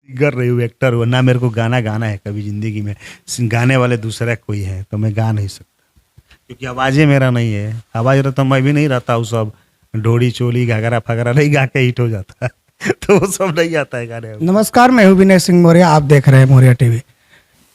Singer रही हूँ, actor हूँ ना, मेरे को गाना गाना है कभी ज़िंदगी में। गाने वाले दूसरा कोई है तो मैं गा नहीं सकता, क्योंकि आवाज़ ही मेरा नहीं है। आवाज़ रहता मैं भी नहीं रहता, वो सब डोरी चोली घाघरा फगरा नहीं गा के हिट हो जाता है तो वो सब नहीं आता है गाने में। नमस्कार, मैं हूं विनय सिंह मौर्य। आप देख रहे हैं मौर्य टीवी।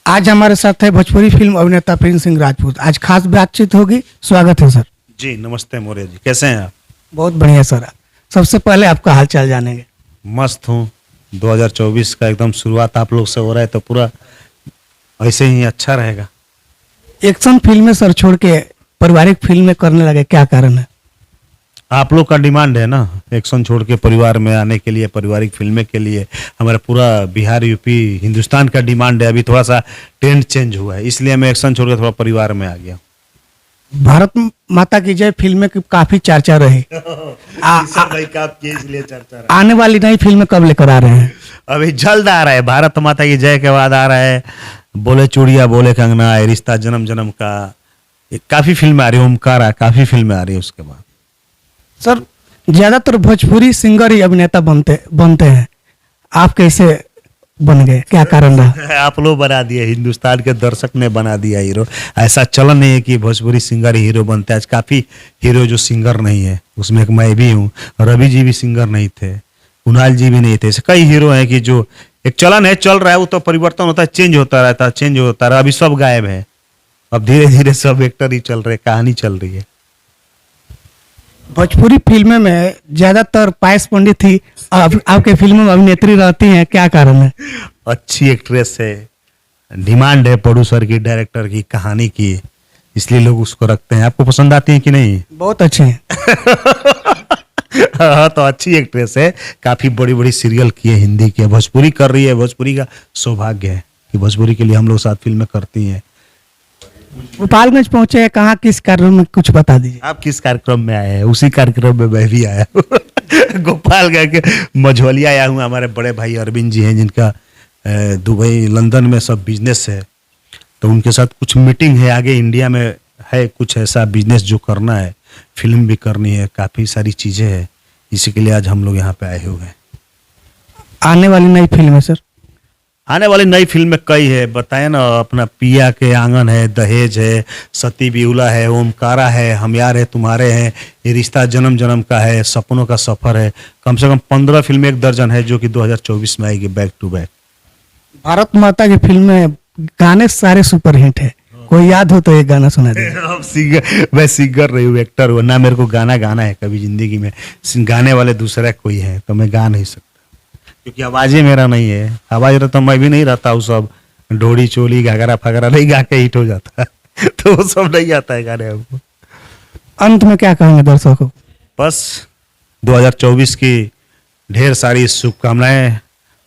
आज हमारे साथ है भोजपुरी फिल्म अभिनेता प्रिंस सिंह राजपूत। आज खास बातचीत होगी। स्वागत है सर। जी नमस्ते मौर्य जी, कैसे हैं आप? बहुत बढ़िया सर। सबसे पहले आपका हालचाल जानेंगे। मस्त हूँ। 2024 का एकदम शुरुआत आप लोग से हो रहा है तो पूरा ऐसे ही अच्छा रहेगा। एक्शन फिल्में सर छोड़ के पारिवारिक फिल्में करने लगे, क्या कारण है? आप लोग का डिमांड है ना, एक्शन छोड़ के परिवार में आने के लिए, पारिवारिक फिल्में के लिए। हमारा पूरा बिहार, यूपी, हिंदुस्तान का डिमांड है। अभी थोड़ा सा ट्रेंड चेंज हुआ है, इसलिए मैं एक्शन छोड़ के थोड़ा परिवार में आ गया। भारत माता की जय फिल्में की काफी चर्चा रही। आने वाली नई फिल्में कब लेकर आ रहे हैं? अभी जल्द आ रहा है। भारत माता की जय के बाद आ रहा है बोले चूड़िया बोले कंगना, रिश्ता जन्म जन्म का, काफी फिल्में आ रही है। ओमकारा, काफी फिल्में आ रही है। उसके बाद सर ज्यादातर भोजपुरी सिंगर ही अभिनेता बनते हैं। आप कैसे बन गए, क्या कारण रहा? आप लोग बना दिए, हिंदुस्तान के दर्शक ने बना दिया हीरो। ऐसा चलन नहीं है कि भोजपुरी सिंगर ही हीरो बनते हैं। आज काफी हीरो जो सिंगर नहीं है, उसमें एक मैं भी हूँ। रवि जी भी सिंगर नहीं थे, कुणाल जी भी नहीं थे। ऐसे कई हीरो हैं कि जो एक चलन है, चल रहा है, वो तो परिवर्तन होता है, चेंज होता रहता है, चेंज होता रहा। अभी सब गायब है, अब धीरे धीरे सब एक्टर ही चल रहे, कहानी चल रही है। भोजपुरी फिल्में में ज्यादातर पायस पंडित ही आपके फिल्मों में अभिनेत्री रहती हैं, क्या कारण है? अच्छी एक्ट्रेस है, डिमांड है प्रोड्यूसर की, डायरेक्टर की, कहानी की, इसलिए लोग उसको रखते हैं। आपको पसंद आती है कि नहीं? बहुत अच्छे हैं। हाँ तो अच्छी एक्ट्रेस है, काफी बड़ी बड़ी सीरियल की है, हिंदी की है, भोजपुरी कर रही है। भोजपुरी का सौभाग्य है कि भोजपुरी के लिए हम लोग साथ फिल्में करती हैं। गोपालगंज पहुंचे हैं, कहाँ किस कार्यक्रम में, कुछ बता दीजिए। आप किस कार्यक्रम में आए हैं? उसी कार्यक्रम में मैं भी आया हूँ गोपालगंज के मझौलिया आया हूँ। हमारे बड़े भाई अरविंद जी हैं, जिनका दुबई लंदन में सब बिजनेस है, तो उनके साथ कुछ मीटिंग है। आगे इंडिया में है कुछ ऐसा बिजनेस जो करना है, फिल्म भी करनी है, काफ़ी सारी चीज़ें हैं। इसी के लिए आज हम लोग यहाँ पे आए हुए हैं। आने वाली नई फिल्म है सर? आने वाली नई फिल्म में कई है, बताए ना। अपना पिया के आंगन है, दहेज है, सती बिहुला है, ओमकारा है, हम यार है तुम्हारे हैं, ये रिश्ता जन्म जन्म का है, सपनों का सफर है। कम से कम 15 फिल्में, एक दर्जन है, जो कि 2024 में आएगी बैक टू बैक। भारत माता की फिल्म में गाने सारे सुपर हिट है, कोई याद हो तो एक गाना सुना दीजिए। मैं सिंगर रही हूँ, एक्टर हूँ ना, मेरे को गाना गाना है कभी ज़िंदगी में। गाने वाले दूसरा कोई है तो मैं गा नहीं सकता, क्योंकि आवाज़ ही मेरा नहीं है। आवाज़ रहता मैं भी नहीं रहता, वो सब डोरी चोली घाघरा फगरा नहीं गा के हिट हो जाता है तो वो सब नहीं आता है गाने हमको। अंत में क्या कहेंगे दर्शकों को? बस 2024 की ढेर सारी शुभकामनाएं,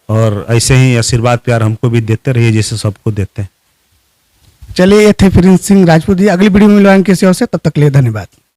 और ऐसे ही आशीर्वाद प्यार हमको भी देते रहिए जैसे सबको देते हैं। चलिए, ये थे प्रिंस सिंह राजपूत जी। अगली वीडियो में मिलवाएंगे किसी और से, तब तक के लिए धन्यवाद।